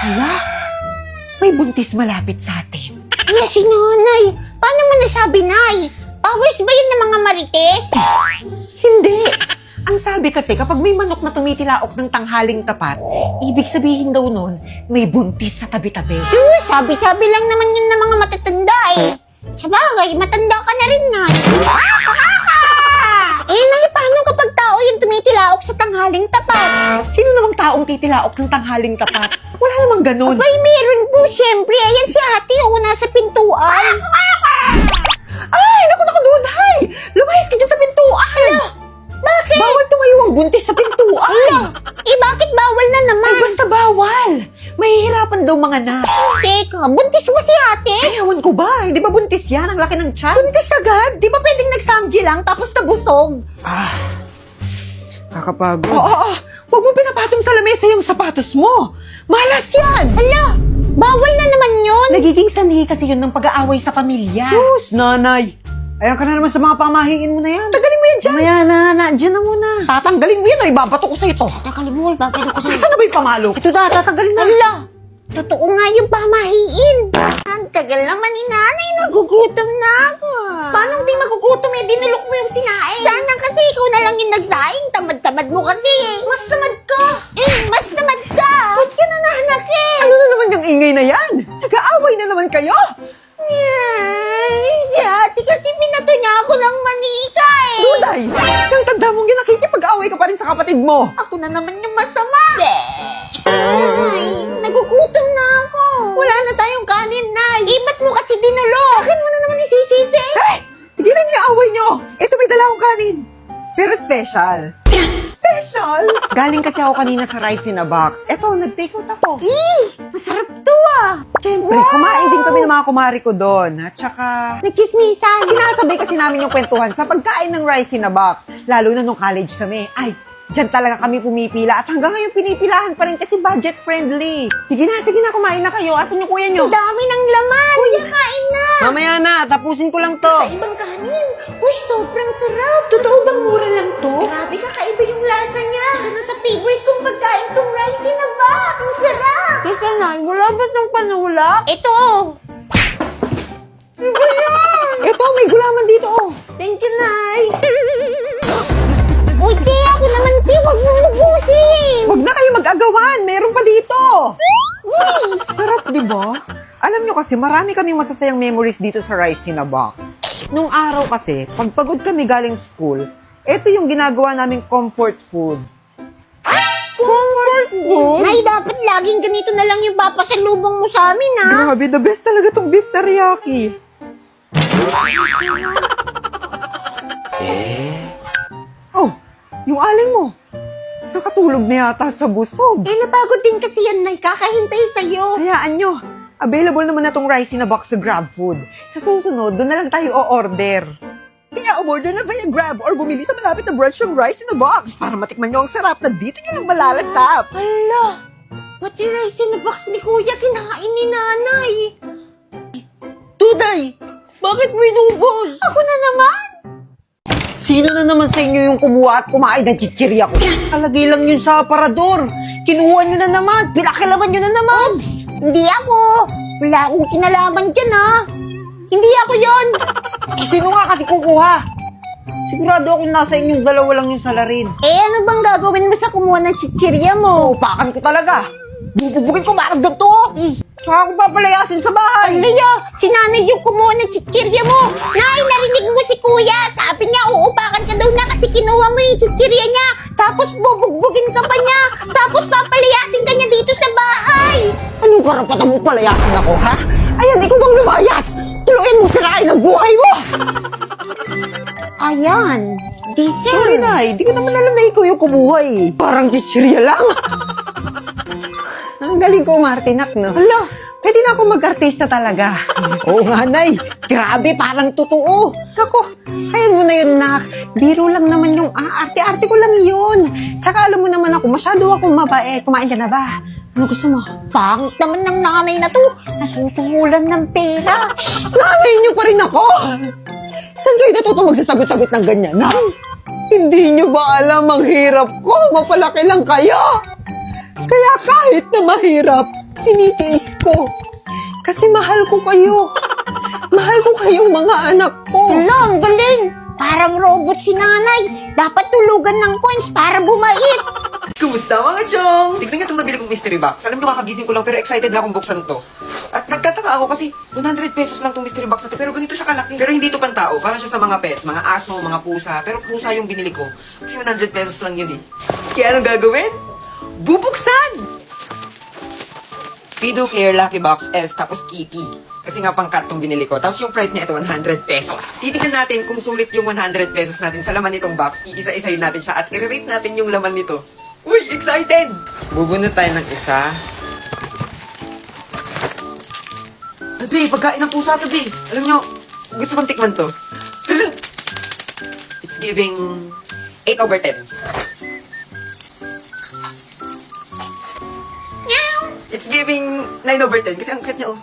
Hala, may buntis malapit sa atin. Ala, si nanay. Paano mo nasabi, nay? Powers ba yun ng mga marites? Hindi. Ang sabi kasi, kapag may manok na tumitilaok ng tanghaling tapat, ibig sabihin daw nun, may buntis sa tabi-tabi. Sabi-sabi lang naman yun ng mga matatanda eh. Sabagay, matanda ka na rin, nay. Nay, paano kapag tao yung tumitilaok sa tanghaling tapat? Sino namang taong titilaok ng tanghaling tapat? Wala namang ganun. Abay, meron po, syempre. Ayan si ate, nasa pintuan. Ay, naku, Duday! Lumayas ka dyan sa pintuan! Bakit? Bawal tumayo ang buntis sa pintuan! Bakit bawal na naman? Ay, basta bawal! Mahihirapan daw mga anak. Teka, buntis mo si ate? Ay, ewan ko ba? Hindi ba buntis yan? Ang laki ng tiyan. Buntis agad? Di ba pwedeng nagsamji lang tapos nabusog? Kakapagod. Oo. Huwag mo pinapatong sa lamesa yung sapatos mo. Malas yan! Hala, bawal na naman yun. Nagiging sanhi kasi yun ng pag-aaway sa pamilya. Sus, nanay! Ayan ka na naman sa mga pamahiin mo na yan. Tagalin mo yan dyan. Mamaya na, dyan na muna. Tatanggalin mo yan o ibabato ko sa ito. Tagalin mo, bakit ko sa'yo? Nasaan na ba yung pamalo? Ito na, tatanggalin na. Hala, totoo nga yung pamahiin. Ang tagal naman ni nanay, nagugutom na ako. Paano di magugutom eh? Dinulok mo yung sinaing. Sana kasi ikaw na lang yung nagsaing. Tamad-tamad mo kasi. Mas tamad ka. Mas tamad ka. Ba't ka nananakit? Ano na naman yung ingay na yan? Nag-aaway na naman kayo? Si ate kasi pinato niya ako ng manika eh. Duday! Yung tanda mong yun, nakikipag-aaway ka pa rin sa kapatid mo. Ako na naman yung masama. Nay, nagugutom na ako. Wala na tayong kanin, Nay. Ba't mo kasi dinulok? Akin mo na naman isisisi. Ay! Hindi na niya away nyo. Ito may dala akong kanin. Pero special. Special? Galing kasi ako kanina sa rice in a box. Eto, nag-take out ako. Masarap to ah. Siyempre, kumain din kami ng mga kumari ko doon. At saka, Nagchismisan. sinasabay kasi namin yung kwentuhan sa pagkain ng rice in a box. Lalo na nung college kami. Ay, dyan talaga kami pumipila. At hanggang ngayon pinipilahan pa rin kasi budget friendly. Sige na, kumain na kayo. Asan yung kuya nyo? Ang dami ng laman. Kuya, kain na. Mamaya na, tapusin ko lang to. Ibang kanin. Uy, sobrang sarap. Totoo bang mura lang to? Grabe, kakaiba yung lasa niya. Isa na sa favorite kong pagkain tong rice in a box. Ang sarap. Teka na, wala ba itong panulak? Ito. Iba yan! Ito, may gulaman dito, oh. Thank you, Nay. Uy, di ako naman, di. Huwag mong lubusin. Huwag na kayo mag-agawan. Meron pa dito. Uy, Sarap, di ba? Alam nyo kasi, marami kaming masasayang memories dito sa Rice in a Box. Nung araw kasi, pag pagod kami galing school, ito yung ginagawa naming comfort food. Comfort food? Nay, dapat laging ganito na lang yung papasalubong mo sa amin, ha? Grabe, the best talaga tong beef teriyaki. Oh, yung aling mo. Nakatulog na yata sa busog. Napagod din kasi yan, Nay. Kakahintay sa'yo. Hayaan nyo. Available naman na tong rice in a box sa Grab Food. Sa susunod, doon na lang tayo o-order. Kaya umorder na via Grab or bumili sa malapit na branch ng rice in a box para matikman nyo ang sarap na dito nyo lang malalasap. Hala, pati rice in a box ni Kuya kinain ni Nanay. Duday! Bakit mo inubos? Ako na naman. Sino na naman sa inyo yung kumuha at kumain ng chichirya ko? Kalagay lang yun sa aparador. Kinuha nyo na naman. Pinakilaman nyo na naman. Hindi ako. Wala akong kinalaman dyan, ha? Hindi ako yon. Sino nga kasi kukuha? Sigurado akong nasa inyong dalawa lang yung salarin. Ano bang gagawin mo sa kumuha ng chichirya mo? Upakan ko talaga. Bubugin ko marag to. Saka ako papalayasin sa bahay. Alaya, si Nanay yung kumuha ng chichirya mo. Nay, narinig mo si Kuya. Sabi niya, uupakan ka daw na kasi kinuha mo yung chichirya niya. Tapos bubugbugin ka pa niya. Tapos papalayasin ka niya dito sa bahay. Anong karapatan mo palayasin ako, ha? Ayan, ikaw bang lumayas? Tuluyan mo sirain ang buhay mo! Ayan, Sorry, deserve. Nay. Di ko naman alam na ikaw yung kumuha eh. Parang chichirya lang. Ang galing ko, Martinak, no? Hala, Pwede na ako mag-artista talaga. Oo nga, Nay. Grabe, parang totoo. Ako, ayan mo na yun, Nak. Biro lang naman yung arte-arte ko lang yun. Tsaka alam mo naman ako, masyado akong mabait. Kumain ka na ba? Ano gusto mo? pangit naman ng nanay na to. Nasusungulan ng pera. Nanay niyo pa rin ako! Saan kayo natutong magsasagot-sagot ng ganyan, Nak? Hindi niyo ba alam ang hirap ko? Mapalaki lang kayo! Kaya kahit na mahirap, tinitiis ko. Kasi mahal ko kayo. Mahal ko kayong mga anak ko. Hala, ang galing. Parang robot si nanay. Dapat tulugan ng coins para bumait. Kumusta mga chong? Tignan niyo itong nabili kong mystery box. Alam niyo kakagising ko lang pero excited na akong buksan to. At nagtataka ako kasi 100 pesos lang itong mystery box na to pero ganito siya kalaki. Pero hindi to pantao. Parang siya sa mga pet, mga aso, mga pusa. Pero pusa yung binili ko. Kasi 100 pesos lang yun eh. Kaya anong gagawin? Bubuksan! Fido Clear Lucky Box S tapos Kitty. Kasi nga pang cat tong binili ko. Tapos yung price niya ito, 100 pesos. Titignan natin kung sulit yung 100 pesos natin sa laman nitong box. Iisa-isayin natin siya at i-rate natin yung laman nito. Uy, excited! Bubunot tayo ng isa. Tabi, pagkain ng pusa, tabi. Alam nyo, gusto kong tikman to. It's giving 8/10. It's giving 9/10 kasi ang cute niya, oh.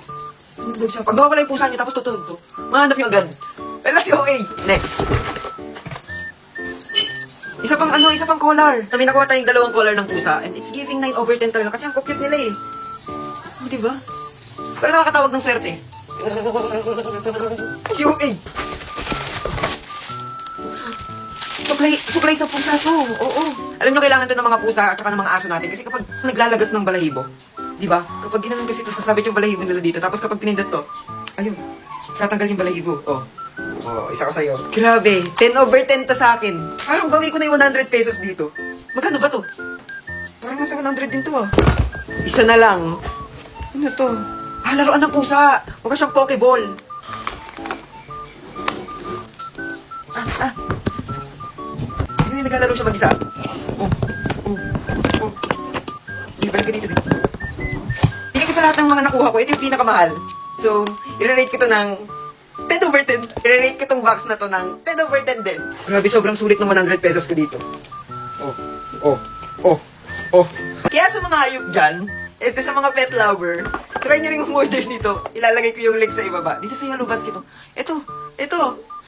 Tulog siya. Pag nawawala yung pusa niyo tapos tutulog to, mahanap niyo agad. Pero si OA. Next. Isa pang collar. Kami nakuha tayong dalawang collar ng pusa and it's giving 9/10 talaga kasi ang cute nila eh. Oh, diba? Pero nakakatawag ng swerte. Si OA. Suklay sa pusa to. Oo. Alam nyo, kailangan to ng mga pusa at saka ng mga aso natin kasi kapag naglalagas ng balahibo, di ba? Kapag ginanon kasi ito, sasabit yung balahibo nila dito. Tapos kapag pinindot to, ayun, tatanggal yung balahibo. Oh, isa ko sa'yo. Grabe, 10/10 to sa akin. Parang bawi ko na yung 100 pesos dito. Magkano ba to? Parang nasa 100 din to ah. Isa na lang. Ano to? Laruan ng pusa. Mukha siyang Pokeball. Hindi naglalaro siya mag-isa. Balik ka dito, babe. Pili ko sa lahat ng mga nakuha ko, ito yung pinakamahal. So, i-rate ko to ng 10/10. I-rate ko tong box na to ng 10/10 din. Grabe, sobrang sulit ng 100 pesos ko dito. Kaya sa mga hayop dyan, sa mga pet lover, try nyo rin umorder dito. Ilalagay ko yung link sa ibaba. Dito sa Yellow Basket. Ito.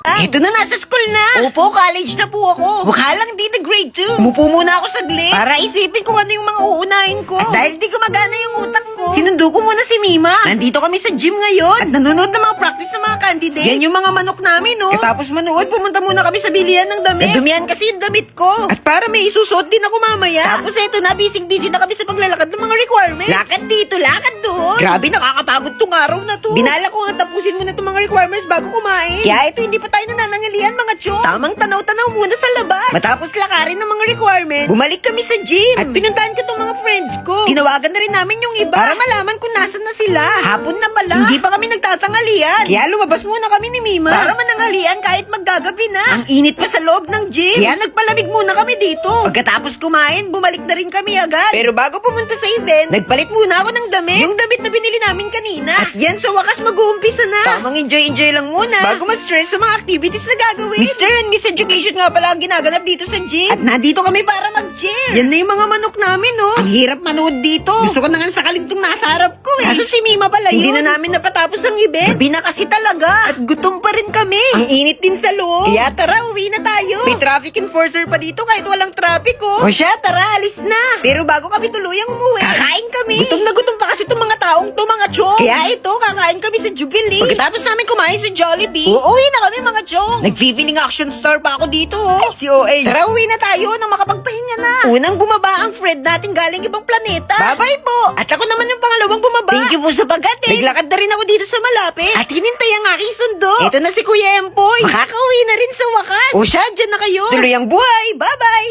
Ito na, nasa school na. Opo, college na po ako. Mukha lang di na grade 2. Umupo muna ako saglit. Para isipin kung ano yung mga uunahin ko. At dahil di gumagana yung utak ko, Sinundo ko muna si Mima. nandito kami sa gym ngayon. At nanonood ng mga practice ng mga candidate. Yan yung mga manok namin, no? Katapos manood, pumunta muna kami sa bilihan ng damit. Nadumihan kasi yung damit ko. At para may isusot din ako mamaya. Tapos eto na, busy na kami sa paglalakad ng mga requirements. Lakad dito, lakad doon. Grabe, nakakapagod tong araw na to. Binala ko nga tapusin muna itong mga requirements bago kumain. Kaya ito, hindi pa tayo nananangilihan mga chong. Tamang tanaw-tanaw muna sa labas. Matapos lakarin ng mga requirements, bumalik kami sa gym. At pinuntahan ko itong mga friends ko. Tinawagan na rin namin yung iba para malaman kung nasan na sila. Hapon na pala. Hindi pa kami nagtatangalian. Kaya lumabas muna kami ni Mima para manangalian kahit maggagabi na. Ang init pa sa loob ng gym. Kaya nagpalamig muna kami dito. Pagkatapos kumain, bumalik na rin kami agad. Pero bago pumunta sa event, nagpalit muna ako ng damit. Yung damit na binili namin kanina. At yan sa wakas mag-uumpisa na. Tamang enjoy lang muna. Bago ma-stress sa mga activities na gagawin. Mr. and Miss Education nga pala ang ginaganap dito sa gym. At nandito kami para mag-cheer. Yan na yung mga manok namin, no? Ang hirap manood dito. Gusto ko na nga sakalin tong nasa harap ko, eh. Kaso si Mima pala yun. Hindi na namin napatapos ang event. Gabi na kasi talaga. At gutom pa rin kami. Ang init din sa loob. Kaya tara, uwi na tayo. May traffic enforcer pa dito kahit walang traffic, oh. O siya, tara, alis na. Pero bago kami tuluyang umuwi, kakain kami. Gutom na gutom pa kasi itong mga taong to, mga chong. Kaya ito, kakain kami sa Jubilee. Pagkatapos namin kumain sa Jollibee, uuwi na kami, mga chong. Nag-feeling action star pa ako dito, oh. Ay, si OA. Tara, uwi na tayo nang makapagpahinga na. Unang bumaba ang Fred natin galing ibang planeta. Bye-bye po. At ako naman yung pangalawang bumaba. Thank you po sa paghatid. Naglakad na rin ako dito sa malapit. At hinintay ang aking sundo. Ito na si Kuya Empoy. Makakauwi na rin sa wakas. O siya, dyan na kayo. Tuloy ang buhay. Bye-bye.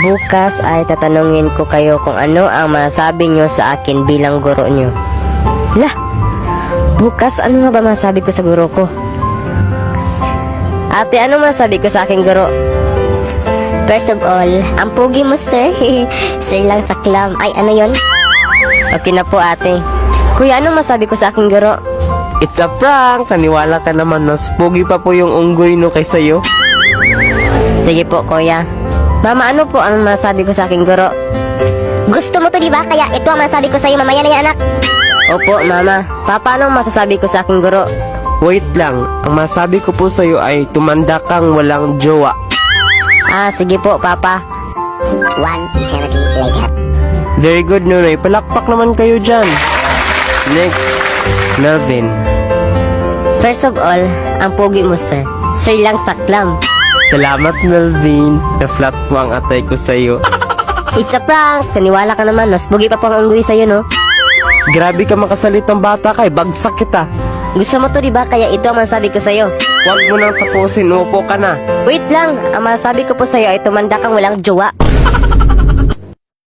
Bukas ay tatanungin ko kayo kung ano ang masabi nyo sa akin bilang guro nyo. Lah, bukas ano nga ba masabi ko sa guro ko? Ate, ano masabi ko sa aking guro? First of all, ang pogi mo, sir. Sir lang sa club. Ay, ano yon? Okay na po, ate. Kuya, ano masabi ko sa aking guro? It's a prank. Naniwala ka naman, mas pogi pa po yung unggoy no kaysa iyo. Sige po, kuya. Mama, ano po ang masabi ko sa aking guro? Gusto mo to, di ba? Kaya ito ang masasabi ko sa'yo mamaya na yan, anak. Opo, mama. Papa, ano masasabi ko sa aking guro? Wait lang. Ang masabi ko po sa'yo ay tumanda kang walang jowa. Ah, sige po, papa. One eternity later. Very good, Nonoy. Palakpak naman kayo dyan. Next, Melvin. First of all, ang pogi mo, sir. Sir lang sa clam. Salamat, Melvin. Na-flat po ang atay ko sa'yo. It's a prank. Kaniwala ka naman, mas pogi pa po ang unggoy sa'yo, no? Grabe ka makasalitang bata kay bagsak kita. Gusto mo to, di ba? Kaya ito ang masabi ko sa'yo. Huwag mo nang tapusin, upo ka na. Wait lang, ang masabi ko po sa'yo ay tumanda kang walang jowa.